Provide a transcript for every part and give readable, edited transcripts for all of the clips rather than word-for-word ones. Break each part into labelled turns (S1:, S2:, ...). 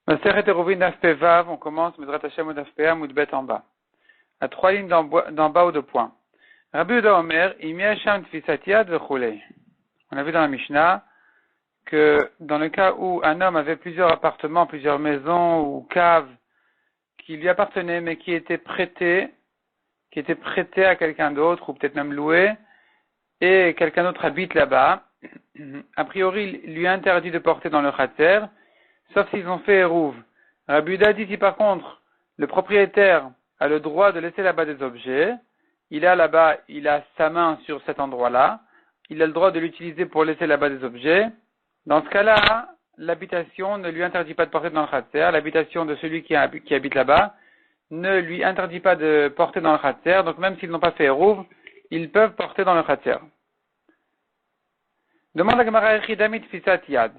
S1: Masechet Eruvin Daf Pe Vav, on commence Mezrat Hashem Daf Pe Amud Bet en bas. À 3 lignes d'en bas ou de points. Rabbi Yehuda Omer, Imi Hasham Tfisat Yad Vechulei. On a vu dans la Mishnah que dans le cas où un homme avait plusieurs appartements, plusieurs maisons ou caves qui lui appartenaient mais qui étaient prêtés à quelqu'un d'autre ou peut-être même loués, et quelqu'un d'autre habite là-bas, a priori il lui est interdit de porter dans le khatser, sauf s'ils ont fait Eruv. Rabbi Yehuda dit si par contre le propriétaire a le droit de laisser là-bas des objets, il a sa main sur cet endroit-là, il a le droit de l'utiliser pour laisser là-bas des objets. Dans ce cas-là, l'habitation ne lui interdit pas de porter dans le khatser, l'habitation de celui qui habite là-bas ne lui interdit pas de porter dans le khatser, donc même s'ils n'ont pas fait Eruv, ils peuvent porter dans le khatser. Demande à Gemara Echidami Tfisat Yad.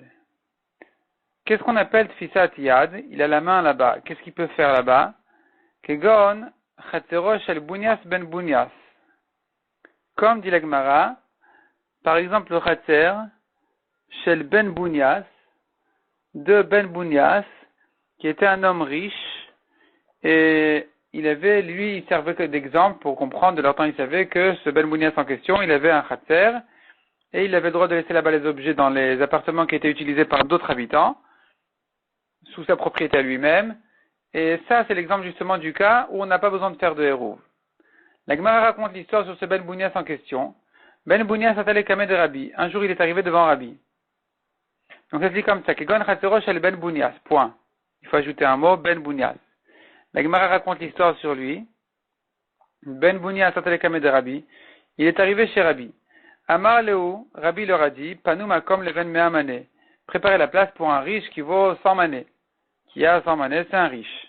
S1: Qu'est-ce qu'on appelle Tfisat Yad? Il a la main là-bas. Qu'est-ce qu'il peut faire là-bas? Kegon Chatzero Shel Bunyas Ben Bunyas. Comme dit la Gemara, par exemple le khatser Shel Ben Bunyas, de Ben Bunyas, qui était un homme riche, et il servait d'exemple pour comprendre, de leur temps il savait que ce Ben Bunyas en question, il avait un khatser, et il avait le droit de laisser là-bas les objets dans les appartements qui étaient utilisés par d'autres habitants, sous sa propriété à lui-même, et ça c'est l'exemple justement du cas où on n'a pas besoin de faire de Eruv. La Gemara raconte l'histoire sur ce Ben Bunyas en question. Ben Bunyas a allé Kameh de Rabbi. Un jour il est arrivé devant Rabbi. Donc ça se dit comme ça, Kegon Chatzero Shel Ben Bunyas, point. Il faut ajouter un mot, Ben Bunyas. La Gemara raconte l'histoire sur lui. Ben Bunyas a allé Kameh de Rabbi. Il est arrivé chez Rabbi. Amar Leu, Rabbi leur a dit, Panou Makom Leven Mea Mané. Préparez la place pour un riche qui vaut 100 manées. Qui a 100 manées, c'est un riche.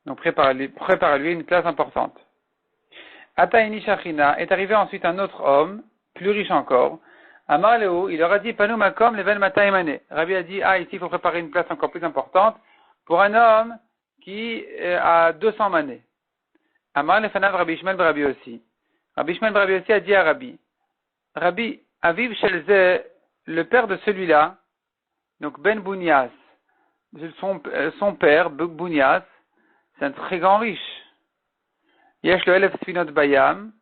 S1: Donc prépare-lui une place importante. Ataini Shachina est arrivé ensuite un autre homme, plus riche encore. Amar Leu, il leur a dit, Panou Makom Leven Matai Mané. Rabbi a dit, ici il faut préparer une place encore plus importante pour un homme qui a 200 manées. Amar Lefanav Rabbi Ishmael Rabbi aussi. Rabbi Ishmael Rabbi aussi a dit à Rabbi, Rabbi, Aviv Shelze, le père de celui-là, donc Ben Bunyas, son père, Bunyas, c'est un très grand riche. Yesh le Elef Sfinot Bayam,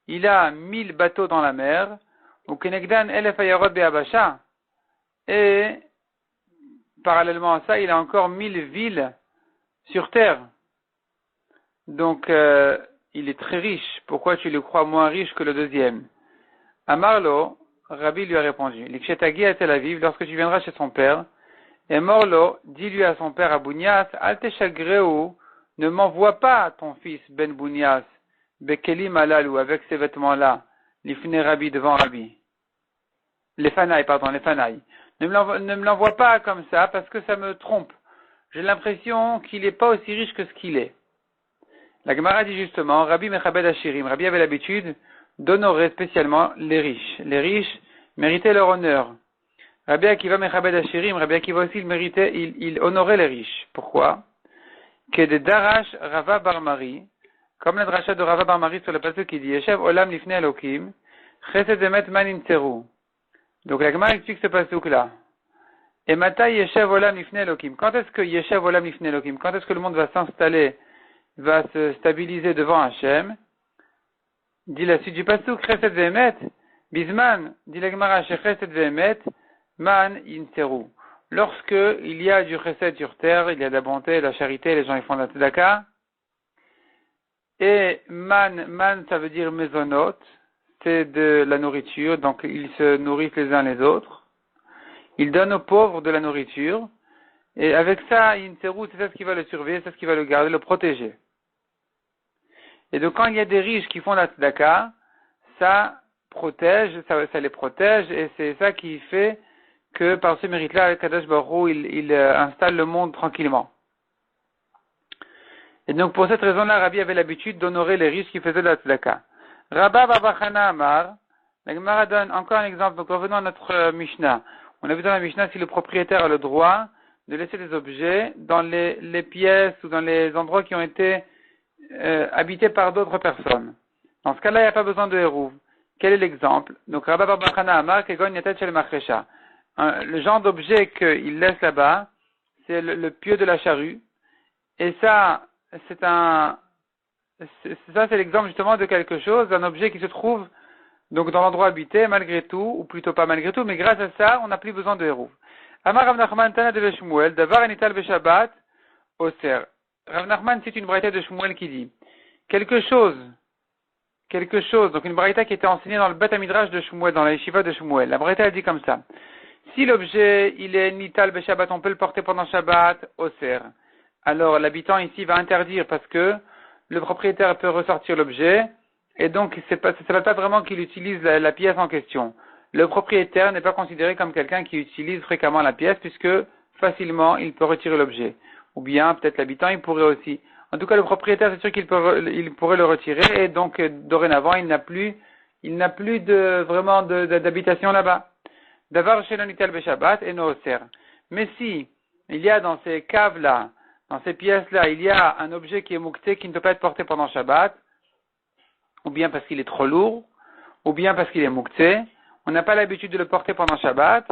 S1: il a 1000 bateaux dans la mer, ou Kenegdan Elef Ayarot Be'abasha, et parallèlement à ça, il a encore 1000 villes sur terre. Donc, il est très riche. Pourquoi tu le crois moins riche que le deuxième? Amarlo, Rabbi lui a répondu, L'Ikchetagi à Tel Aviv, lorsque tu viendras chez son père, et Morlo, dis-lui à son père à Bunyas, Alteshagreu, ne m'envoie pas ton fils Ben Bunyas, Bekelim Alalou, avec ces vêtements-là, l'Ifne Rabbi devant Rabbi. Les Fanaï. Ne me l'envoie pas comme ça, parce que ça me trompe. J'ai l'impression qu'il n'est pas aussi riche que ce qu'il est. La Gemara dit justement, Rabbi Mechabed Ashirim, Rabbi avait l'habitude d'honorer spécialement les riches. Les riches méritaient leur honneur. Rabbi Akiva Mechabed Ashirim, Rabbi Akiva aussi il honorait les riches. Pourquoi? Que de Darash Rava Barmari, comme la dracha de Rava Barmari sur le passage qui dit Yeshev Olam Lifne Elokim, Chesed Emet Man Imtzeru. Donc la Gemara explique ce passage-là. Et Mata Yeshev Olam Lifne Elokim. Quand est-ce que Yeshev Olam Lifne Elokim? Quand est-ce que le monde va s'installer, va se stabiliser devant Hachem? Dit la suite du pasuk, Chesed Ve'emet, Bisman, dit la Gemara, Chesed Ve'emet, Man Imtzeru. Lorsque il y a du chesed sur terre, il y a de la bonté, de la charité, les gens ils font de la tzedaka. Et man ça veut dire maisonot, c'est de la nourriture, donc ils se nourrissent les uns les autres. Ils donnent aux pauvres de la nourriture, et avec ça, Imtzeru, c'est ça ce qui va le surveiller, c'est ce qui va le garder, le protéger. Et donc quand il y a des riches qui font de la tzedaka, ça protège, ça les protège, et c'est ça qui fait que par ce mérite-là, Kadosh Baruch Hu, il installe le monde tranquillement. Et donc pour cette raison-là, Rabbi avait l'habitude d'honorer les riches qui faisaient de la tzedaka. Rabba Babachana Amar, la Gemara donne encore un exemple, donc revenons à notre Mishnah. On a vu dans la Mishnah si le propriétaire a le droit de laisser des objets dans les pièces ou dans les endroits qui ont été habités par d'autres personnes. Dans ce cas-là, il n'y a pas besoin de Eruv. Quel est l'exemple? Donc Rabba Babachana Amar, Kegon Yatet Shel Machresha. Le genre d'objet qu'il laisse là-bas, c'est le pieu de la charrue. Et ça, c'est l'exemple justement de quelque chose, d'un objet qui se trouve donc dans l'endroit habité, malgré tout, ou plutôt pas malgré tout, mais grâce à ça, on n'a plus besoin de hérouv. Amar Rav Nachman Tana de Shmuel, Davar Enital Beshabbat, Oser. Rav Nachman cite une braïta de Shmuel qui dit quelque chose, donc une braïta qui était enseignée dans le Bet Midrash de Shmuel, dans la yeshiva de Shmuel. La braïta elle dit comme ça. Si l'objet, il est Nital Beshabbat, on peut le porter pendant Shabbat, Oser. Alors l'habitant ici va interdire parce que le propriétaire peut ressortir l'objet, et donc ça ne veut pas vraiment qu'il utilise la pièce en question. Le propriétaire n'est pas considéré comme quelqu'un qui utilise fréquemment la pièce, puisque facilement il peut retirer l'objet. Ou bien peut-être l'habitant il pourrait aussi. En tout cas le propriétaire c'est sûr qu'il pourrait le retirer, et donc dorénavant il n'a plus vraiment d'habitation là-bas. D'avoir chez l'onitel beshabbat et nooser. Mais si il y a dans ces caves-là, dans ces pièces-là, il y a un objet qui est moukté, qui ne peut pas être porté pendant Shabbat, ou bien parce qu'il est trop lourd, ou bien parce qu'il est moukté, on n'a pas l'habitude de le porter pendant Shabbat,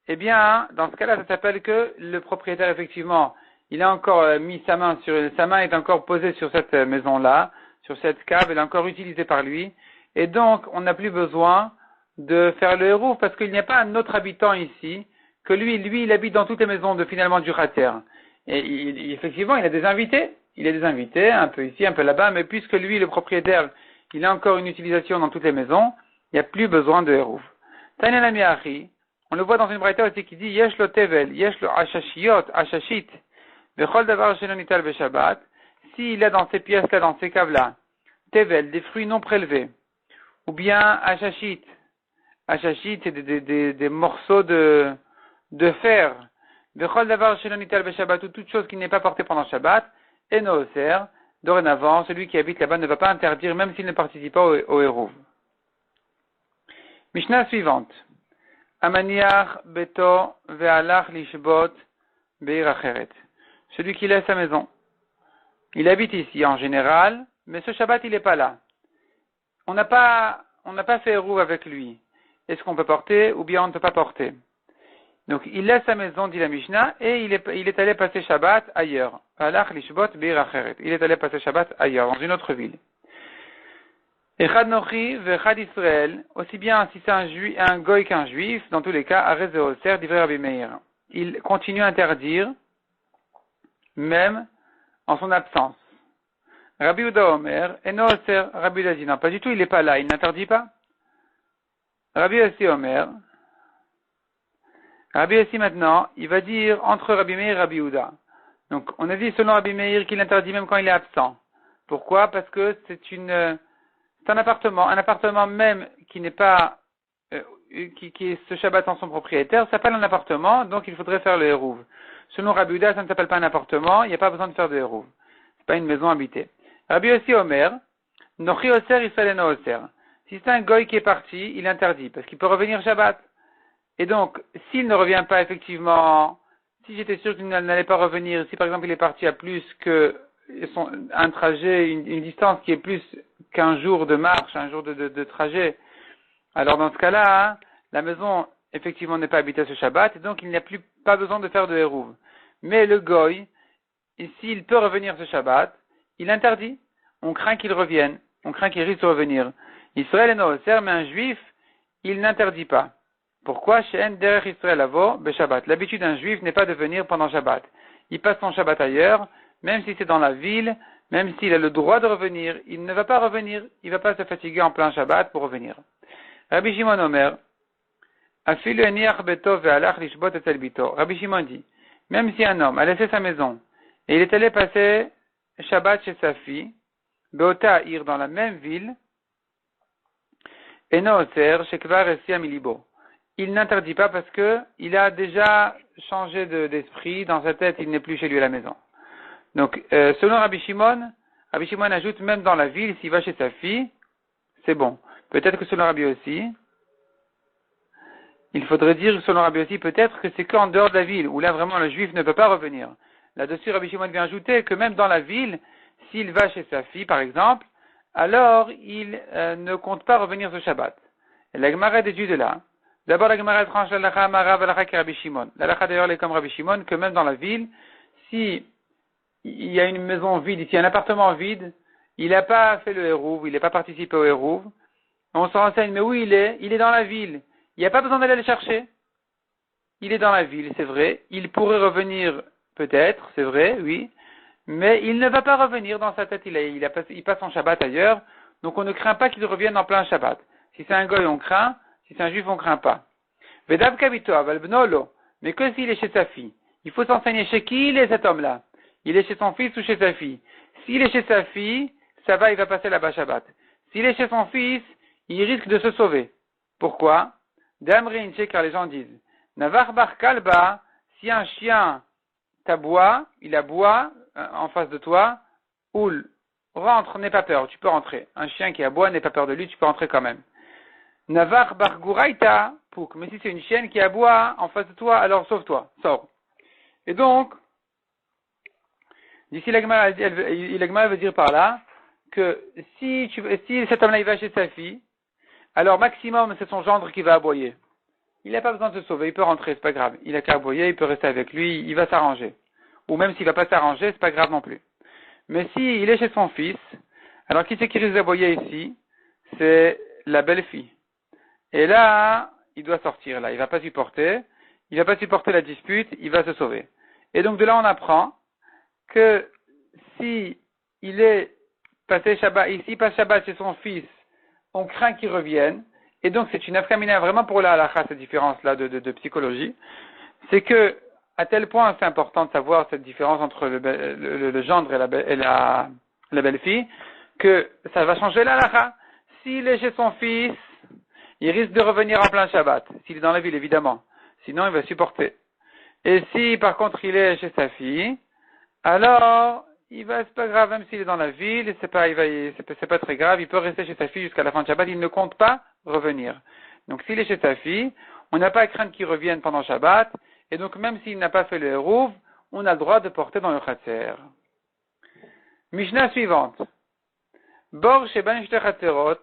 S1: eh bien, dans ce cas-là, ça s'appelle que le propriétaire, effectivement, il a encore mis sa main est encore posée sur cette maison-là, sur cette cave, elle est encore utilisée par lui, et donc, on n'a plus besoin de faire le hérouf, parce qu'il n'y a pas un autre habitant ici, que lui, il habite dans toutes les maisons finalement du Khater. Et effectivement, il a des invités. Il a des invités, un peu ici, un peu là-bas, mais puisque lui, le propriétaire, il a encore une utilisation dans toutes les maisons, il n'y a plus besoin de hérouf. Tainana miachi, on le voit dans une braïta aussi qui dit, yesh lo tevel, yesh lo ashashiot, ashashit, vechol davar shenonital beshabbat, s'il a dans ces pièces-là, dans ces caves-là, tevel, des fruits non prélevés, ou bien ashashit, c'est des morceaux de fer, Bechol davar shelonital beshabbat, ou toute chose qui n'est pas portée pendant Shabbat, et nooser, dorénavant, celui qui habite là-bas ne va pas interdire, même s'il ne participe pas au hérouv. Mishnah suivante. Amaniach beto ve'alach lishbot be'ir acheret. Celui qui laisse sa maison. Il habite ici en général, mais ce Shabbat il n'est pas là. On n'a pas fait hérouv avec lui. Est-ce qu'on peut porter ou bien on ne peut pas porter? Donc, il laisse sa maison, dit la Mishnah, et il est allé passer Shabbat ailleurs. Il est allé passer Shabbat ailleurs, dans une autre ville. Echad Nochi vechad Israël, aussi bien si c'est un goy qu'un juif, dans tous les cas, Arez Oser, divrei Rabbi Meir. Il continue à interdire, même en son absence. Rabbi Uda Omer, Eno Oser, Rabbi Uda dit non, pas du tout, il n'est pas là, il n'interdit pas. Rabbi Yossi Omer, Rabbi Yossi maintenant, il va dire entre Rabbi Meir et Rabbi Uda. Donc, on a dit selon Rabbi Meir qu'il interdit même quand il est absent. Pourquoi? Parce que c'est un appartement même qui n'est pas, qui est ce Shabbat en son propriétaire, ça s'appelle un appartement, donc il faudrait faire le hérouv. Selon Rabbi Uda, ça ne s'appelle pas un appartement, il n'y a pas besoin de faire de hérouv. C'est pas une maison habitée. Rabbi Yossi Omer, Nochi Oser, Israël no Oser. Si c'est un goy qui est parti, il interdit, parce qu'il peut revenir Shabbat. Et donc, s'il ne revient pas effectivement, si j'étais sûr qu'il n'allait pas revenir, si par exemple il est parti à plus que un trajet, une distance qui est plus qu'un jour de marche, un jour de trajet, alors dans ce cas-là, la maison effectivement n'est pas habitée ce Shabbat, et donc il n'y a pas besoin de faire de hérouv. Mais le goy, s'il peut revenir ce Shabbat, il interdit. On craint qu'il revienne, on craint qu'il risque de revenir. Israël est noosser, mais un juif, il n'interdit pas. Pourquoi? She'en derech Israël avo beShabbat. L'habitude d'un juif n'est pas de venir pendant Shabbat. Il passe son Shabbat ailleurs, même si c'est dans la ville, même s'il a le droit de revenir, il ne va pas revenir, il ne va pas se fatiguer en plein Shabbat pour revenir. Rabbi Shimon Omer, Afilu eniach beto ve'alach lishbot etel bito. Rabbi Shimon dit, même si un homme a laissé sa maison, et il est allé passer Shabbat chez sa fille, be'ota ir dans la même ville, eno oser shekvar esi amilibo. Il n'interdit pas parce que il a déjà changé d'esprit, dans sa tête, il n'est plus chez lui à la maison. Donc, selon Rabbi Shimon ajoute même dans la ville, s'il va chez sa fille, c'est bon. Peut-être que selon Rabbi aussi, il faudrait dire selon Rabbi aussi, peut-être que c'est qu'en dehors de la ville, où là vraiment le juif ne peut pas revenir. Là-dessus, Rabbi Shimon vient ajouter que même dans la ville, s'il va chez sa fille, par exemple, alors il ne compte pas revenir ce Shabbat. Et la Gemara déduit de là D'abord, la Gemara tranche l'alacha amara v'alacha ki Rabbi Shimon. L'alacha d'ailleurs, elle est comme Rabbi Shimon, que même dans la ville, si il y a une maison vide, ici un appartement vide, il n'a pas fait le hérouv, il n'a pas participé au hérouv, on se renseigne, mais où il est? Il est dans la ville. Il n'y a pas besoin d'aller le chercher. Il est dans la ville, c'est vrai. Il pourrait revenir, peut-être, c'est vrai, oui. Mais il ne va pas revenir dans sa tête. Il passe son Shabbat ailleurs. Donc on ne craint pas qu'il revienne en plein Shabbat. Si c'est un goy, on craint. Si c'est un juif, on craint pas. Vedav kabito aval bnolo. Mais que s'il est chez sa fille? Il faut s'enseigner chez qui il est cet homme-là? Il est chez son fils ou chez sa fille? S'il est chez sa fille, ça va, il va passer là-bas Shabbat. S'il est chez son fils, il risque de se sauver. Pourquoi? D'Amrinche, car les gens disent, Navar bar kalba, si un chien t'aboie, il aboie en face de toi, oul, rentre, n'aie pas peur, tu peux rentrer. Un chien qui aboie, n'aie pas peur de lui, tu peux rentrer quand même. Navar bar guraita, pouk, mais si c'est une chienne qui aboie en face de toi, alors sauve-toi, sors. Et donc, d'ici l'agma veut dire par là, que si cet homme-là il va chez sa fille, alors maximum c'est son gendre qui va aboyer. Il n'a pas besoin de se sauver, il peut rentrer, c'est pas grave. Il a qu'à aboyer, il peut rester avec lui, il va s'arranger. Ou même s'il va pas s'arranger, c'est pas grave non plus. Mais s'il est chez son fils, alors qui c'est qui risque d'aboyer ici? C'est la belle-fille. Et là, il doit sortir, là, il va pas supporter la dispute, il va se sauver. Et donc de là on apprend que si il est passé Shabbat, ici passe Shabbat chez son fils, on craint qu'il revienne. Et donc, c'est une afkamina vraiment pour la halakha, cette différence-là de psychologie. C'est que, à tel point, c'est important de savoir cette différence entre le gendre et la belle-fille, que ça va changer la halakha. S'il est chez son fils, il risque de revenir en plein Shabbat. S'il est dans la ville, évidemment. Sinon, il va supporter. Et si, par contre, il est chez sa fille, alors, c'est pas grave, même s'il est dans la ville, c'est pas très grave, il peut rester chez sa fille jusqu'à la fin de Shabbat, il ne compte pas revenir. Donc s'il est chez sa fille, on n'a pas à craindre qu'il revienne pendant Shabbat, et donc même s'il n'a pas fait le hérouv, on a le droit de porter dans le khatser. Mishnah suivante. Bor sheben shte khatserot,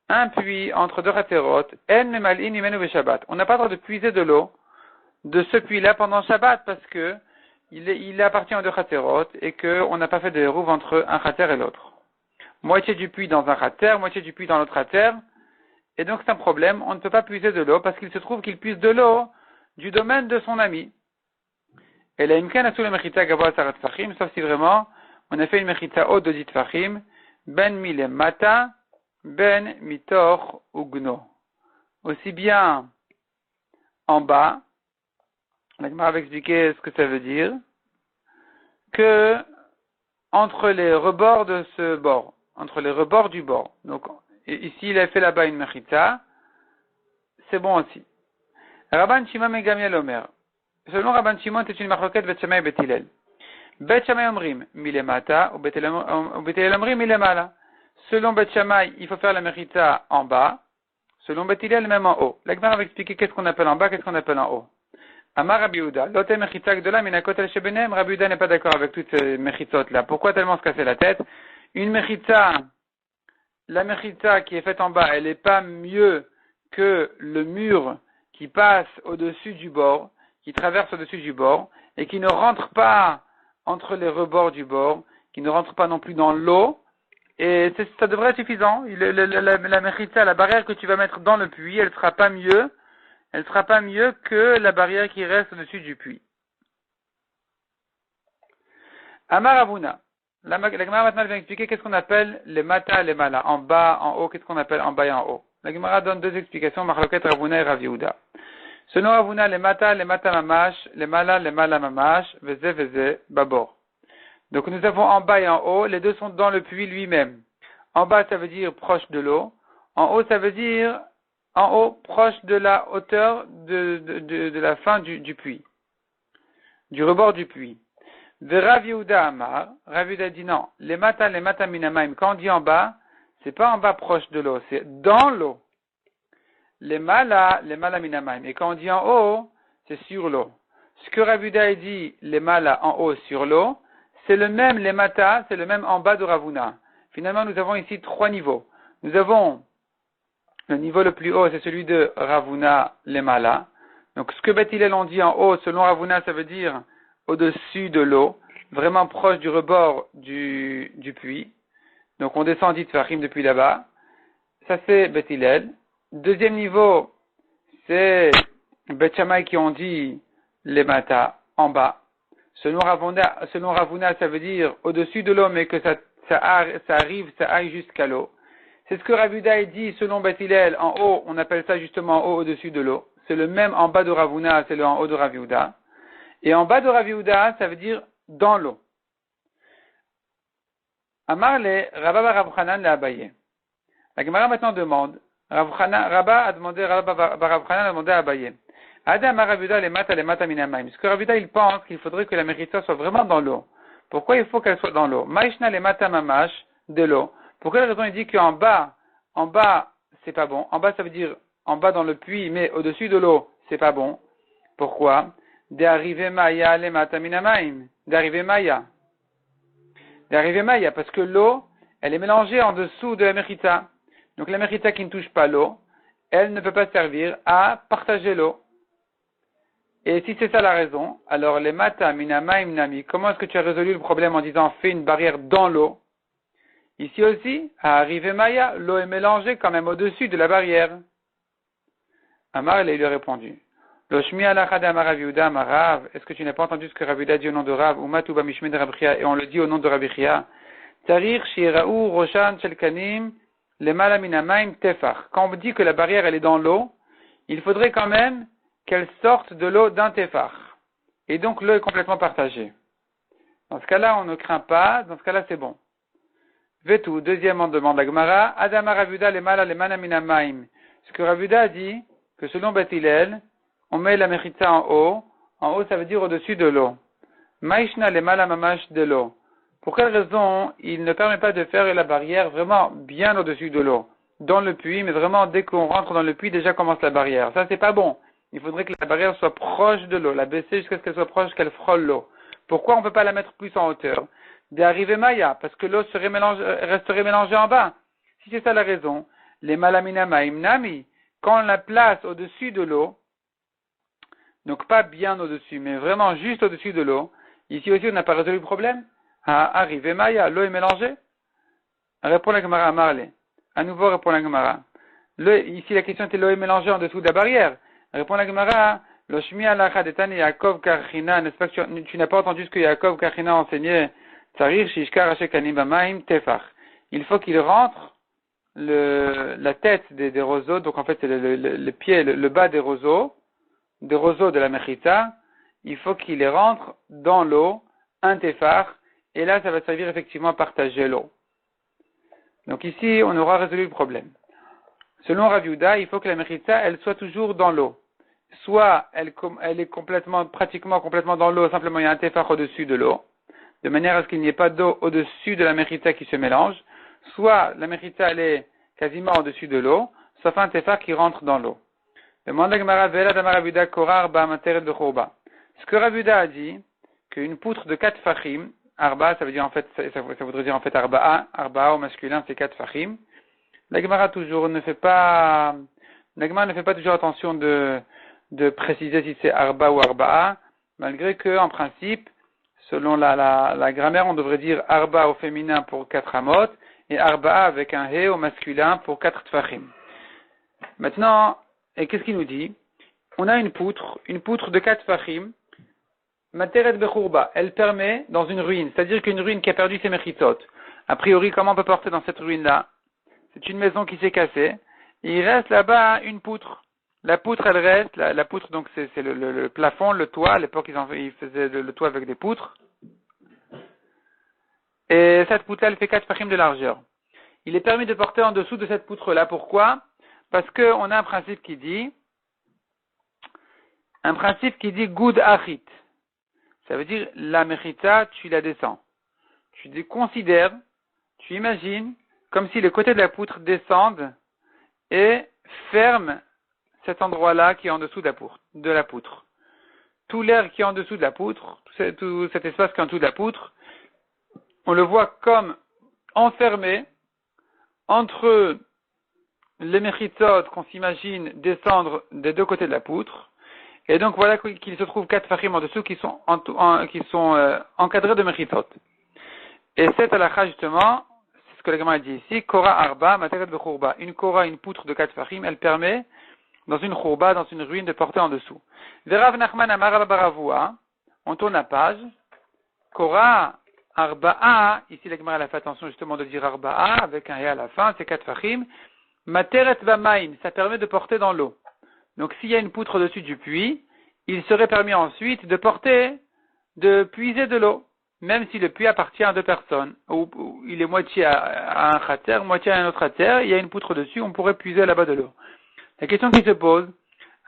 S1: un puits entre deux khatserot, en memalin imenu be Shabbat. On n'a pas le droit de puiser de l'eau de ce puits-là pendant Shabbat parce que il appartient aux deux khatserot et qu'on n'a pas fait de hérouv entre un khatser et l'autre. Moitié du puits dans un khatser, moitié du puits dans l'autre khatser. Et donc c'est un problème, on ne peut pas puiser de l'eau parce qu'il se trouve qu'il puise de l'eau du domaine de son ami. Et la imkan a sous le mechita gavoa sarat fachim, sauf si vraiment on a fait une mechita haute de dit fachim, ben milem mata, ben mitor ugno. Aussi bien en bas, la Gemara va expliquer ce que ça veut dire, que entre les rebords de ce bord, entre les rebords du bord. Donc, ici, il a fait là-bas une mechita, c'est bon aussi. Rabban Shimon ben Gamliel Omer. Selon Rabban Shimon, c'est une marloquette Bet Shammai et Bet Hillel. Bet Shammai omrim milemata ou Bet Hillel omrim milemala. Selon Bet Shammai, il faut faire la mechita en bas. Selon Bet Hillel, même en haut. La Gemara va expliquer qu'est-ce qu'on appelle en bas, qu'est-ce qu'on appelle en haut. Amar Rabbi Yehuda, l'ote mechita gdola minakot el shebenem. Rabbi Yehuda n'est pas d'accord avec toutes ces mechitot là. Pourquoi tellement se casser la tête? Une mechita, la mechita qui est faite en bas, elle n'est pas mieux que le mur qui passe au-dessus du bord, qui traverse au-dessus du bord, et qui ne rentre pas entre les rebords du bord, qui ne rentre pas non plus dans l'eau, et ça devrait être suffisant. La mechita, la barrière que tu vas mettre dans le puits, elle sera pas mieux que la barrière qui reste au-dessus du puits. Amar Avuna. La Gemara maintenant vient expliquer qu'est-ce qu'on appelle les mata et les mala. En bas, en haut, qu'est-ce qu'on appelle en bas et en haut. La Gemara donne deux explications, Marloket Ravuna et Rav Yehuda. Selon Ravuna, les mata mamash, les mala mamash, veze babor. Donc nous avons en bas et en haut, les deux sont dans le puits lui-même. En bas, ça veut dire proche de l'eau. En haut, ça veut dire en haut, proche de la hauteur de la fin du puits. Du rebord du puits. De Rav Yehuda Amar, Rav Yehuda dit non, les mata minamaim, quand on dit en bas, c'est pas en bas proche de l'eau, c'est dans l'eau. Les mala minamaim, et quand on dit en haut, c'est sur l'eau. Ce que Rav Yehuda dit, les mala en haut sur l'eau, c'est le même, les mata, c'est le même en bas de Ravuna. Finalement, nous avons ici trois niveaux. Nous avons le niveau le plus haut, c'est celui de Ravuna Lemala. Donc, ce que Beth Hillel ont dit en haut, selon Ravuna, ça veut dire au-dessus de l'eau, vraiment proche du rebord du puits. Donc, on descend 10 Tfachim depuis là-bas. Ça, c'est Beth Hillel. Deuxième niveau, c'est Beth Shammai qui ont dit Lemata, en bas. Selon Ravuna, ça veut dire au-dessus de l'eau, mais que ça aille jusqu'à l'eau. C'est ce que Rav Yehuda dit selon Beth Hillel, en haut, on appelle ça justement en haut, au-dessus de l'eau. C'est le même en bas de Ravuna, c'est le en haut de Rav Yehuda. Et en bas de Rav Yehuda, ça veut dire dans l'eau. Amarle, Rabba bar Rav Chanan l'a Abaye. La Gemara maintenant demande, Rabba a demandé à Abaye. Adam Rav Yehuda le mata minamaim. Parce que Rav Yehuda, il pense qu'il faudrait que la mérita soit vraiment dans l'eau. Pourquoi il faut qu'elle soit dans l'eau? Maishna le mata mamash, de l'eau. Pour quelle raison il dit qu'en bas, c'est pas bon? En bas, ça veut dire en bas dans le puits, mais au-dessus de l'eau, c'est pas bon. Pourquoi? D'arriver Maya le mata minamaim. D'arriver Maya, parce que l'eau, elle est mélangée en dessous de la mérita. Donc la mérita qui ne touche pas l'eau, elle ne peut pas servir à partager l'eau. Et si c'est ça la raison, alors les mata minamaim nami, comment est-ce que tu as résolu le problème en disant fais une barrière dans l'eau? Ici aussi, à arriver Maya, l'eau est mélangée quand même au-dessus de la barrière. Amar, il lui a répondu. Loshmi alachad amar Rav Yehuda amar Rav, est-ce que tu n'as pas entendu ce que Rav Yehuda dit au nom de Rav, ou matu bamishme de Rav Chia, et on le dit au nom de Rav Chia, Tarir shira'u roshan shelkanim lemala minamaim tefach. Quand on dit que la barrière elle est dans l'eau, il faudrait quand même qu'elle sorte de l'eau d'un tefach. Et donc l'eau est complètement partagée. Dans ce cas-là, on ne craint pas, dans ce cas-là, c'est bon. Vetu, deuxièmement, demande la Gemara, Adama Rav Yehuda lemala lemana minamaim. Ce que Rav Yehuda a dit, que selon Beth Hillel, on met la mechitza en haut, ça veut dire au-dessus de l'eau. Maishna lemala mamash de l'eau. Pour quelle raison il ne permet pas de faire la barrière vraiment bien au-dessus de l'eau, dans le puits, mais vraiment dès qu'on rentre dans le puits, déjà commence la barrière. Ça, c'est pas bon. Il faudrait que la barrière soit proche de l'eau, la baisser jusqu'à ce qu'elle soit proche, qu'elle frôle l'eau. Pourquoi on ne peut pas la mettre plus en hauteur? D'arriver Maya, parce que l'eau resterait mélangée en bas. Si c'est ça la raison, les malamina maim nami, quand on la place au-dessus de l'eau, donc pas bien au-dessus, mais vraiment juste au-dessus de l'eau, ici aussi on n'a pas résolu le problème. À arriver Maya, l'eau est mélangée. Répond la Gemara à Marley. À nouveau répond la Gemara. Ici la question était l'eau est mélangée en dessous de la barrière. Répond la Gemara. Loshmi alacha detani Yaakov Karchina, n'est-ce pas que tu n'as pas entendu ce que Yaakov Karchina enseignait? Tsarir shishkar ashekanim bamaim tefach. Il faut qu'il rentre la tête des roseaux, donc en fait c'est le pied, le bas des roseaux de la mechita, il faut qu'il les rentre dans l'eau, un tefach, et là ça va servir effectivement à partager l'eau. Donc ici on aura résolu le problème. Selon Rav Yehuda, il faut que la mechita elle soit toujours dans l'eau. Soit elle est pratiquement complètement dans l'eau, simplement il y a un tefach au-dessus de l'eau, de manière à ce qu'il n'y ait pas d'eau au-dessus de la mechita qui se mélange, soit la mechita elle est quasiment au-dessus de l'eau, sauf un tefach qui rentre dans l'eau. Demande la Gemara Vela d'Amar Rav Yehuda Korar Ba Materet Bechorba. Ce que Rav Yehuda a dit, qu'une poutre de 4 fachim, arba, ça veut dire en fait, ça voudrait dire en fait arba'a au masculin c'est 4 fachim. La Gemara ne fait pas toujours attention de préciser si c'est arba ou arba'a, malgré que en principe, selon la grammaire, on devrait dire arba au féminin pour 4 amot et arba'a avec un he au masculin pour 4 tfachim. Maintenant, et qu'est-ce qu'il nous dit? On a une poutre de 4 fachim, materet bechurba, elle permet dans une ruine, c'est-à-dire qu'une ruine qui a perdu ses mechitot. A priori, comment on peut porter dans cette ruine-là? C'est une maison qui s'est cassée, et il reste là-bas une poutre. La poutre, elle reste, la poutre, donc c'est le plafond, le toit. À l'époque, ils faisaient le toit avec des poutres. Et cette poutre, elle fait 4 fachim de largeur. Il est permis de porter en dessous de cette poutre-là. Pourquoi? Parce qu'on a un principe qui dit good achit. Ça veut dire la mechita, tu la descends. Tu considères, tu imagines, comme si les côtés de la poutre descendent et ferment cet endroit-là qui est en dessous de la poutre. Tout l'air qui est en dessous de la poutre, tout cet espace qui est en dessous de la poutre, on le voit comme enfermé entre les mechitzot qu'on s'imagine descendre des deux côtés de la poutre. Et donc voilà qu'il se trouve 4 fachim en dessous qui sont, encadrés de mechitzot. Et cette halakha justement, c'est ce que la Gemara dit ici, Kora Arba, Materet Bechurba. Une Kora, une poutre de 4 fachim, elle permet, dans une Churba, dans une ruine, de porter en dessous. Verav Nachman Amar Baravua, on tourne la page, Kora Arba'a, ici la Gemara a fait attention justement de dire Arba'a, avec un et à la fin, c'est 4 fachim, Materet Vamaim, ça permet de porter dans l'eau. Donc s'il y a une poutre au-dessus du puits, il serait permis ensuite de puiser de l'eau, même si le puits appartient à 2 personnes, ou il est moitié à un khater, moitié à un autre khater, il y a une poutre dessus, on pourrait puiser là-bas de l'eau. La question qui se pose,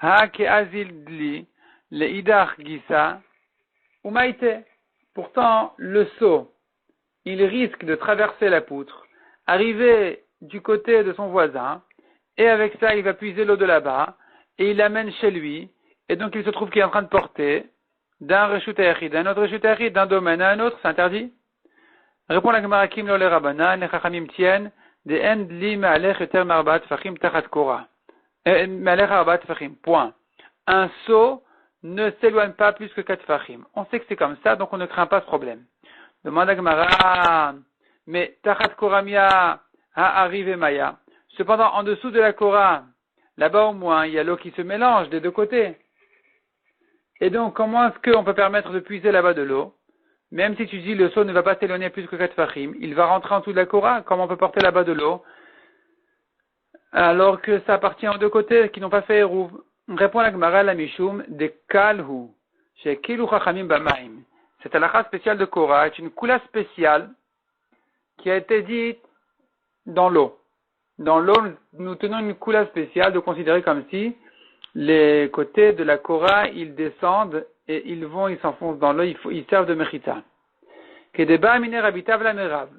S1: Ha ke azil dli, le idach gisa, ou maïte. Pourtant, le seau, il risque de traverser la poutre, arriver du côté de son voisin, et avec ça, il va puiser l'eau de là-bas, et il l'amène chez lui, et donc il se trouve qu'il est en train de porter d'un reshut hayachid, d'un autre reshut hayachid, d'un domaine à un autre, c'est interdit? Répond la Gemara Kim lo le Rabbanan, les Chachamim tiennent, de end li ma'alech eter marbat fachim tachat kora. Ma'alech arbat fachim, point. Un seau ne s'éloigne pas plus que 4 fachim. On sait que c'est comme ça, donc on ne craint pas ce problème. Demande la Gemara, mais tachat kora mia ha arrive maya. Cependant, en dessous de la kora, là-bas au moins, il y a l'eau qui se mélange des deux côtés. Et donc, comment est-ce qu'on peut permettre de puiser là-bas de l'eau? Même si tu dis le seau ne va pas s'éloigner plus que 4 fachim, il va rentrer en dessous de la kora. Comment on peut porter là-bas de l'eau? Alors que ça appartient aux deux côtés qui n'ont pas fait Eruv. Répond la Gemara la Mishum de Kalhu, chez Kilu Chachamim Bamaim. Cette halakha spéciale de Kora est une koula spéciale qui a été dite dans l'eau. Dans l'eau, nous tenons une koula spéciale de considérer comme si les côtés de la Kora, ils descendent et ils s'enfoncent dans l'eau, ils servent de mechita. Kedeba amine Rabbi Tavla merav.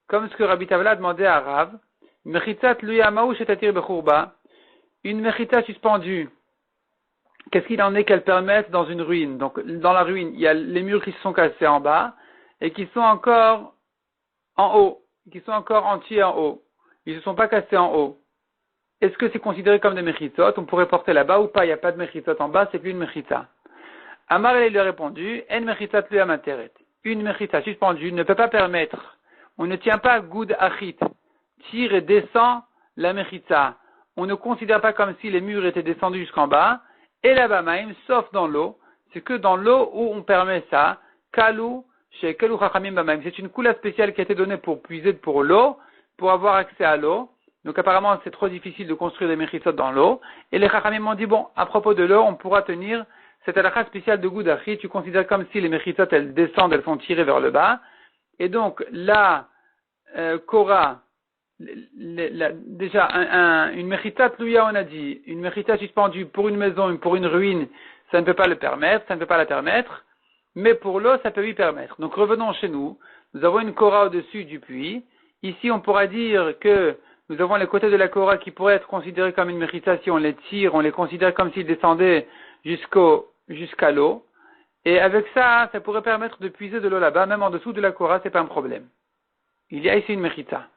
S1: Comme ce que Rabbi Tavla a demandé à Rav, mechitat luyamaou shetatir bechurba, une mechita suspendue. Qu'est-ce qu'il en est qu'elle permette dans une ruine? Donc, dans la ruine, il y a les murs qui se sont cassés en bas et qui sont encore en haut, qui sont encore entiers en haut. Ils ne se sont pas cassés en haut. Est-ce que c'est considéré comme des mechitot? On pourrait porter là-bas ou pas? Il n'y a pas de mechitot en bas, c'est plus une mechita. Amar lui a répondu, en mechitat lui amateret. Une mechita suspendue ne peut pas permettre, on ne tient pas goud achit, tire et descend la mechita. On ne considère pas comme si les murs étaient descendus jusqu'en bas, et là-bas même, sauf dans l'eau, c'est que dans l'eau où on permet ça, kalou, chez kalou chachamim bamaim. C'est une couleur spéciale qui a été donnée pour puiser pour l'eau, pour avoir accès à l'eau. Donc apparemment c'est trop difficile de construire des mechitzot dans l'eau. Et les chachamim m'ont dit, bon, à propos de l'eau, on pourra tenir cette halakha spéciale de Goudachi, tu considères comme si les mechitzot, elles descendent, elles sont tirées vers le bas. Et donc la Kora, déjà une mechitat louia, on a dit, une mechita suspendue pour une maison, pour une ruine, ça ne peut pas le permettre, ça ne peut pas la permettre. Mais pour l'eau, ça peut lui permettre. Donc revenons chez nous. Nous avons une Kora au-dessus du puits. Ici, on pourra dire que nous avons les côtés de la Kora qui pourraient être considérés comme une mechita si on les tire, on les considère comme s'ils descendaient jusqu'à l'eau. Et avec ça, ça pourrait permettre de puiser de l'eau là-bas, même en dessous de la Kora, c'est pas un problème. Il y a ici une mechita.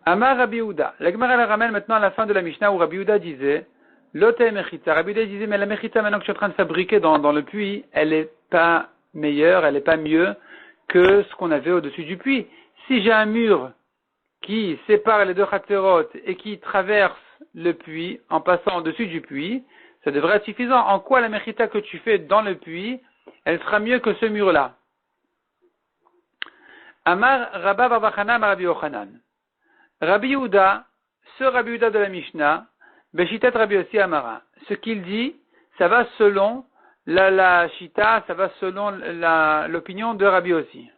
S1: Amar Rabbi Yehuda. La Gemara la ramène maintenant à la fin de la Mishnah où Rabbi Yehuda disait Lote mechita. Rabbi Yehuda disait mais la mechita maintenant que je suis en train de fabriquer dans le puits, elle est pas meilleure, elle est pas mieux que ce qu'on avait au-dessus du puits. Si j'ai un mur qui sépare les deux khaterot et qui traverse le puits en passant au-dessus du puits, ça devrait être suffisant. En quoi la mechita que tu fais dans le puits, elle sera mieux que ce mur-là? Amar Rabba Barbachana Rabbi Yochanan. Rabbi Yehuda, ce Rabbi Yehuda de la Mishnah, Beshitat Rabbi Yossi Amara. Ce qu'il dit, ça va selon la Shita, ça va selon l'opinion de Rabbi Yossi.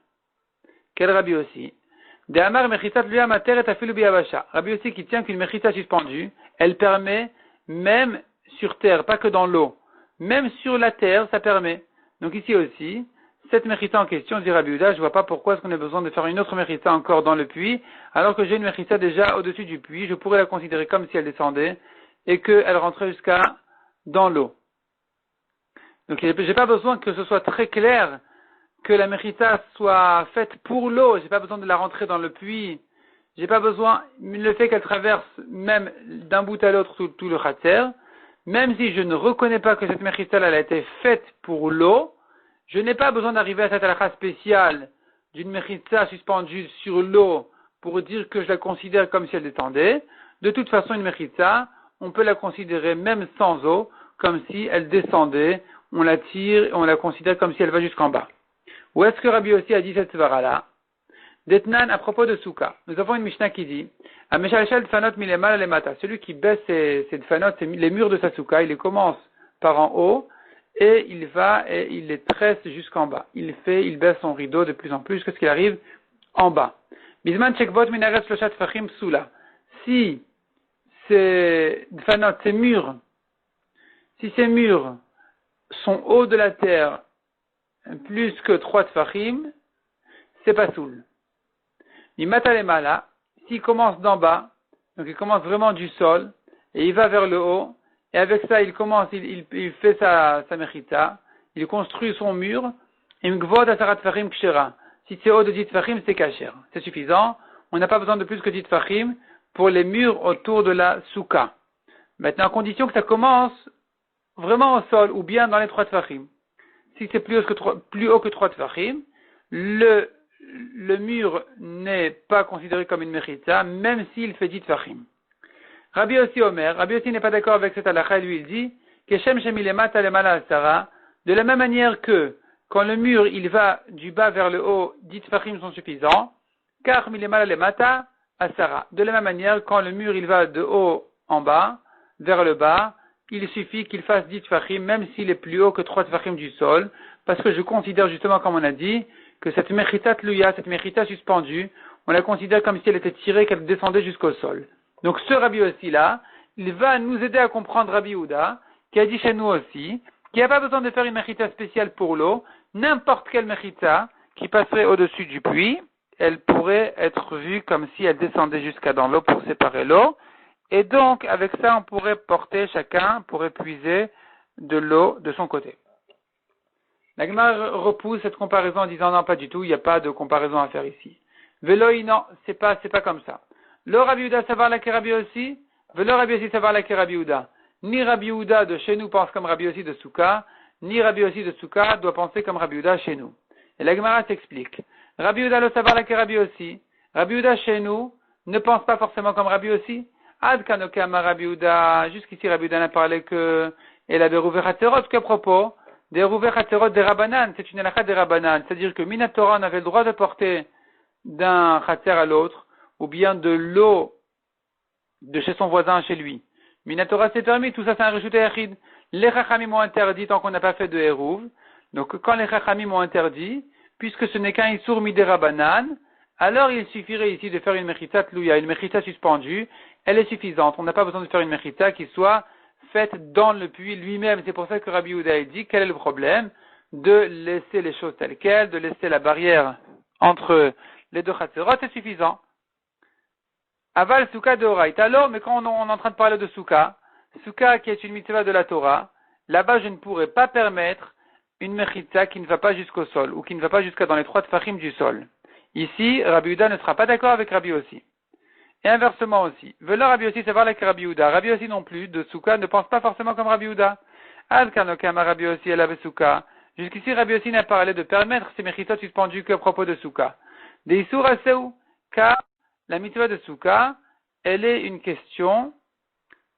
S1: Quel Rabbi Yossi? De Amar Mechitat lui amateret afilu biyavasha. Rabbi Yossi qui tient qu'une mechita suspendue, elle permet, même sur terre, pas que dans l'eau, même sur la terre, ça permet. Donc ici aussi, cette mechita en question, dit Rabbi Yehuda, je vois pas pourquoi est-ce qu'on a besoin de faire une autre mechita encore dans le puits, alors que j'ai une mechita déjà au-dessus du puits, je pourrais la considérer comme si elle descendait et qu'elle rentrait jusqu'à dans l'eau. Donc j'ai pas besoin que ce soit très clair que la mechita soit faite pour l'eau, j'ai pas besoin de la rentrer dans le puits, j'ai pas besoin, le fait qu'elle traverse même d'un bout à l'autre tout le khatser, même si je ne reconnais pas que cette mechita elle a été faite pour l'eau, je n'ai pas besoin d'arriver à cette halakha spéciale d'une mechita suspendue sur l'eau pour dire que je la considère comme si elle descendait. De toute façon, une mechita, on peut la considérer même sans eau, comme si elle descendait, on la tire et on la considère comme si elle va jusqu'en bas. Où est-ce que Rabbi aussi a dit cette svara-là? Detnan, à propos de Souka, nous avons une Mishnah qui dit, Ameshalshel Dfanot milemal lemata, celui qui baisse ses Dfanot, les murs de sa Souka, il les commence par en haut, et il va et il les tresse jusqu'en bas. Il baisse son rideau de plus en plus jusqu'à ce qu'il arrive en bas. Bisman Chekvot minaret Shloshat Fachim Psula. Si ces Dfanot, ces murs sont hauts de la terre plus que 3 Tfachim, c'est pas soul. Matalemala, s'il commence d'en bas, donc il commence vraiment du sol, et il va vers le haut, et avec ça il fait sa mechita, il construit son mur, et mgvod asarat fachim kshera. Si c'est haut de 10 fachim, c'est kasher. C'est suffisant, on n'a pas besoin de plus que 10 fachim pour les murs autour de la souka. Maintenant, à condition que ça commence vraiment au sol, ou bien dans les 3 fachim. Si c'est plus haut que 3 tfachim, le mur n'est pas considéré comme une mechita, même s'il fait 10 tfachim. Rabbi Yossi n'est pas d'accord avec cette halakha, lui il dit, Keshem shemilemata lemala asara, de la même manière que, quand le mur il va du bas vers le haut, 10 tfachim sont suffisants, car milemala lemata asara. De la même manière, quand le mur il va de haut en bas, vers le bas, il suffit qu'il fasse 10 tfachim, même s'il est plus haut que 3 tfachim du sol, parce que je considère justement, comme on a dit, que cette mechita tluya, cette mechita suspendue, on la considère comme si elle était tirée, qu'elle descendait jusqu'au sol. Donc ce Rabbi aussi là, il va nous aider à comprendre Rabbi Yehuda, qui a dit chez nous aussi, qu'il n'y a pas besoin de faire une mechita spéciale pour l'eau, n'importe quelle mechita qui passerait au-dessus du puits, elle pourrait être vue comme si elle descendait jusqu'à dans l'eau pour séparer l'eau, et donc avec ça on pourrait porter chacun, pourrait puiser de l'eau de son côté. La Gemara repousse cette comparaison en disant non, pas du tout, il n'y a pas de comparaison à faire ici. Veloi, non, c'est pas comme ça. Le Rabbi Yehuda savoir la Rabbi aussi, le Rabbi aussi savoir la Rabbi Yehuda. Ni Rabbi Yehuda de chez nous pense comme Rabbi aussi de Souka, ni Rabbi aussi de Souka doit penser comme Rabbi Yehuda chez nous. Et la Gemara s'explique. Rabbi Yehuda le savoir la Rabbi aussi. Rabbi Yehuda chez nous ne pense pas forcément comme Rabbi aussi. Ad kanokama Rabbi Yehuda, jusqu'ici Rabbi Yehuda n'a parlé que, et la Berouvé Hatzerot, qu'à propos, des Rouvé Hatzerot des Rabbanan, c'est une halakha des Rabbanan, c'est-à-dire que Minatora avait le droit de porter d'un Hatzer à l'autre, ou bien de l'eau de chez son voisin à chez lui. Minatora s'est permis, tout ça c'est un rejouté achid. Les Chachamim ont interdit tant qu'on n'a pas fait de Hérouv. Donc quand les Chachamim ont interdit, puisque ce n'est qu'un Issour midé Rabbanan, alors il suffirait ici de faire une mechita tlouya, une mechita suspendue, elle est suffisante. On n'a pas besoin de faire une mechita qui soit faite dans le puits lui-même. C'est pour ça que Rabbi Yehuda dit quel est le problème de laisser les choses telles quelles, de laisser la barrière entre les deux chatzerot, c'est suffisant. Aval Souka de Horaït. Alors, mais quand on est en train de parler de Souka qui est une mitzvah de la Torah, là-bas je ne pourrais pas permettre une mechita qui ne va pas jusqu'au sol, ou qui ne va pas jusqu'à dans les 3 tfachim du sol. Ici, Rabbi Yehuda ne sera pas d'accord avec Rabbi aussi. Et inversement aussi. Veulent Rabbi aussi savoir avec Rabbi Yehuda. Rabbi aussi non plus, de Souka, ne pense pas forcément comme Rabbi Yehuda. Ad kanokama Rabbi aussi elle avait Souka. Jusqu'ici, Rabbi aussi n'a parlé de permettre ces mechitot suspendus qu'à propos de Souka. Des Issour Aseu, car la mitzvah de Souka, elle est une question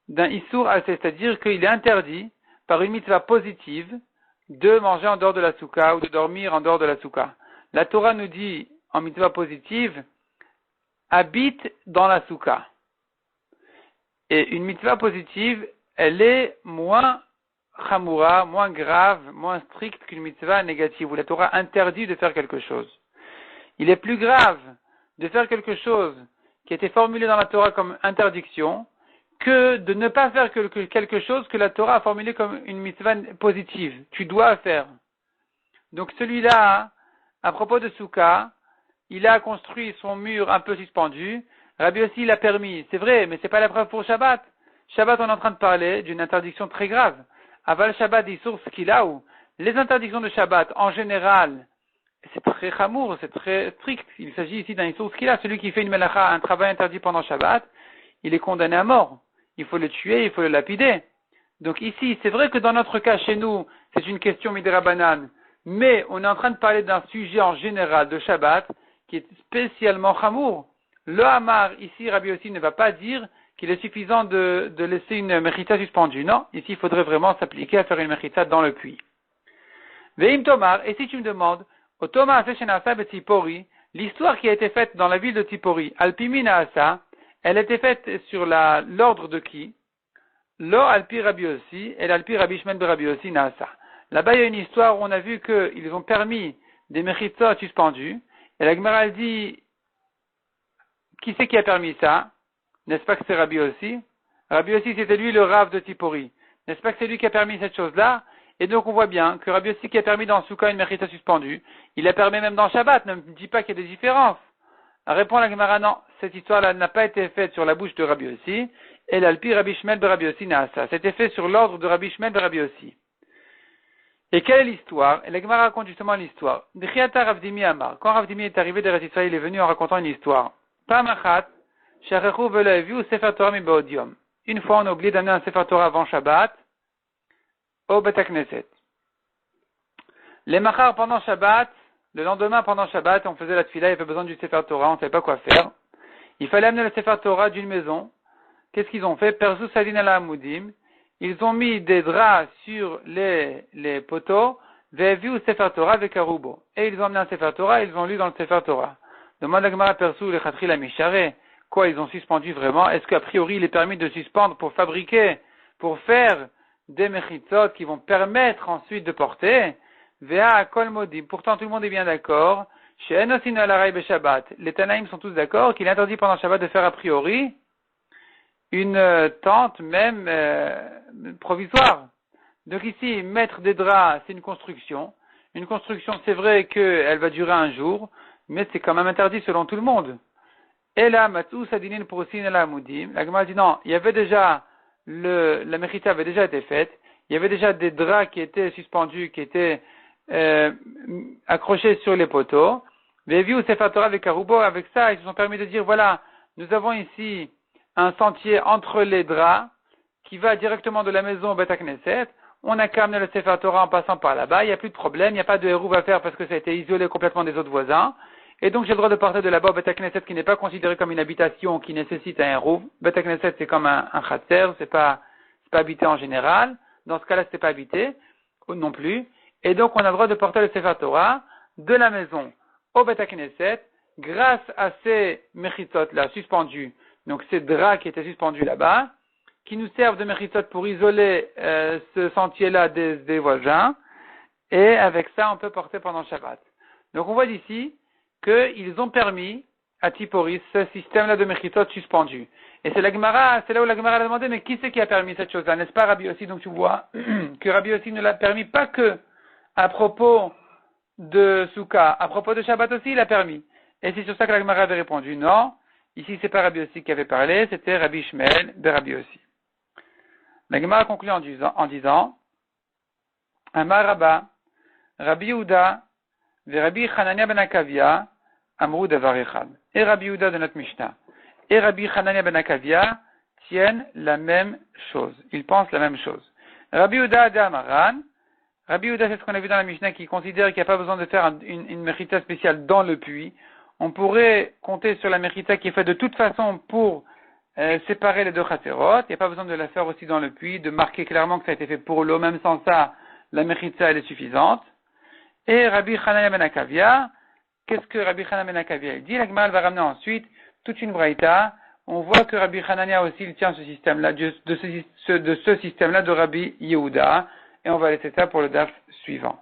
S1: d'un Issour Aseu, c'est-à-dire qu'il est interdit, par une mitzvah positive, de manger en dehors de la Souka ou de dormir en dehors de la Souka. La Torah nous dit, en mitzvah positive, habite dans la Souka. Et une mitzvah positive, elle est moins chamoura, moins grave, moins stricte qu'une mitzvah négative, où la Torah interdit de faire quelque chose. Il est plus grave de faire quelque chose qui était formulé dans la Torah comme interdiction que de ne pas faire quelque chose que la Torah a formulé comme une mitzvah positive. Tu dois faire. Donc celui-là, à propos de Souka, il a construit son mur un peu suspendu. Rabbi aussi l'a permis. C'est vrai, mais c'est pas la preuve pour Shabbat. Shabbat, on est en train de parler d'une interdiction très grave. Aval Shabbat, il source qu'il a où les interdictions de Shabbat, en général, c'est très chamour, c'est très strict. Il s'agit ici d'un source qu'il a. Celui qui fait une melacha, un travail interdit pendant Shabbat, il est condamné à mort. Il faut le tuer, il faut le lapider. Donc ici, c'est vrai que dans notre cas, chez nous, c'est une question midrabanan, mais on est en train de parler d'un sujet en général de Shabbat qui est spécialement chamour. Le Hamar, ici, Rabbi Yossi ne va pas dire qu'il est suffisant de laisser une mechita suspendue. Non, ici, il faudrait vraiment s'appliquer à faire une mechita dans le puits. Veim Tomar, et si tu me demandes, au Tomar Seshenasa Betipori, l'histoire qui a été faite dans la ville de Tipori, Alpimina Asa, elle a été faite sur l'ordre de qui? Lo Alpi Rabbi Yossi et l'Alpi Rabbi Shmuel Rabbi Yossi Naasa. Là-bas, il y a une histoire où on a vu qu'ils ont permis des mechitzot suspendus, et la Gemara dit, qui c'est qui a permis ça? N'est-ce pas que c'est Rabbi Yossi? Rabbi Yossi, c'était lui le Rav de Tipori. N'est-ce pas que c'est lui qui a permis cette chose-là? Et donc on voit bien que Rabbi Yossi qui a permis dans Souka une mechita suspendue, il a permis même dans Shabbat, ne me dis pas qu'il y a des différences. Répond la Gemara, non, cette histoire-là n'a pas été faite sur la bouche de Rabbi Yossi, et l'Alpi Rabbi Shmuel de Rabbi Yossi Naasa. C'était fait sur l'ordre de Rabbi Shmuel de Rabbi Yossi. Et quelle est l'histoire? Et la Gemara raconte justement l'histoire. D'Chiata Ravdimi Amar. Quand Ravdimi est arrivé d'Eretz Israël, il est venu en racontant une histoire. Pamachat, Sharechu Velaviu Sefer Torah mi Baodium. Une fois, on a oublié d'amener un Sefer Torah avant Shabbat, au Bet HaKnesset. Les machar pendant Shabbat, le lendemain pendant Shabbat, on faisait la tefila, il y avait besoin du Sefer Torah, on ne savait pas quoi faire. Il fallait amener le Sefer Torah d'une maison. Qu'est-ce qu'ils ont fait? Perzu Sadin ala Amoudim. Ils ont mis des draps sur les poteaux, Ve'eviu Sefer Torah avec Arubo. Et ils ont amené un Sefer Torah, ils ont lu dans le Sefer Torah. Demande la Gemara Perzu le Khatri la Mishare. Quoi, ils ont suspendu vraiment? Est-ce qu'a priori il est permis de suspendre pour fabriquer, pour faire des mechitzot qui vont permettre ensuite de porter? Vea Kol Modim. Pourtant tout le monde est bien d'accord. Chez Enosin Alaray Be Shabbat. Les Tanaïm sont tous d'accord qu'il est interdit pendant Shabbat de faire a priori une tente même provisoire. Donc ici, mettre des draps, c'est une construction. Une construction, c'est vrai qu'elle va durer un jour, mais c'est quand même interdit selon tout le monde. Et là, Matou Sadinin Prosin El Amoudim, la Gemara dit non, il y avait déjà, la mechita avait déjà été faite, il y avait déjà des draps qui étaient suspendus, qui étaient accrochés sur les poteaux. Veviu Sefer Torah avec Arubo, avec ça, ils se sont permis de dire, voilà, nous avons ici un sentier entre les draps qui va directement de la maison au Bet HaKnesset. On a qu'à amener le Sefer Torah en passant par là-bas. Il n'y a plus de problème. Il n'y a pas de hérouv à faire parce que ça a été isolé complètement des autres voisins. Et donc j'ai le droit de porter de là-bas au Bet HaKnesset qui n'est pas considéré comme une habitation qui nécessite un hérouv. Bet HaKnesset c'est comme un chatser, c'est pas habité en général. Dans ce cas-là c'est pas habité non plus. Et donc on a le droit de porter le Sefer Torah de la maison au Bet HaKnesset grâce à ces mechitzot là suspendus. Donc ces draps qui étaient suspendus là-bas, qui nous servent de mechitzot pour isoler ce sentier-là des voisins, et avec ça on peut porter pendant Shabbat. Donc on voit d'ici qu'ils ont permis à Tiporis ce système-là de mechitzot suspendu. Et c'est là où la Gemara a demandé, mais qui c'est qui a permis cette chose-là? N'est-ce pas Rabbi Yossi? Donc tu vois que Rabbi Yossi ne l'a permis pas que à propos de Souka, à propos de Shabbat aussi il a permis. Et c'est sur ça que la Gemara avait répondu, non. Ici, c'est pas Rabbi Yossi qui avait parlé, c'était Rabbi Shmuel de Rabbi Yossi. La Gemara conclut en disant Amar Rabba, Rabbi Yehuda, ve Rabbi Hanania ben Akavia, Amrou Davar Echad. Et Rabbi Yehuda de notre Mishnah, et Rabbi Hanania ben Akavia tiennent la même chose. Ils pensent la même chose. Rabbi Yehuda de Amaran, Rabbi Yehuda, c'est ce qu'on a vu dans la Mishnah, qui considère qu'il n'y a pas besoin de faire une mechita spéciale dans le puits. On pourrait compter sur la mechita qui est faite de toute façon pour séparer les deux chaserot. Il n'y a pas besoin de la faire aussi dans le puits, de marquer clairement que ça a été fait pour l'eau. Même sans ça, la mechita elle est suffisante. Et Rabbi Hanania ben Akavia, qu'est-ce que Rabbi Hanania ben Akavia dit? La Gemara va ramener ensuite toute une braïta. On voit que Rabbi Hanania aussi il tient ce système-là, de ce système-là de Rabbi Yehuda. Et on va laisser ça pour le daf suivant.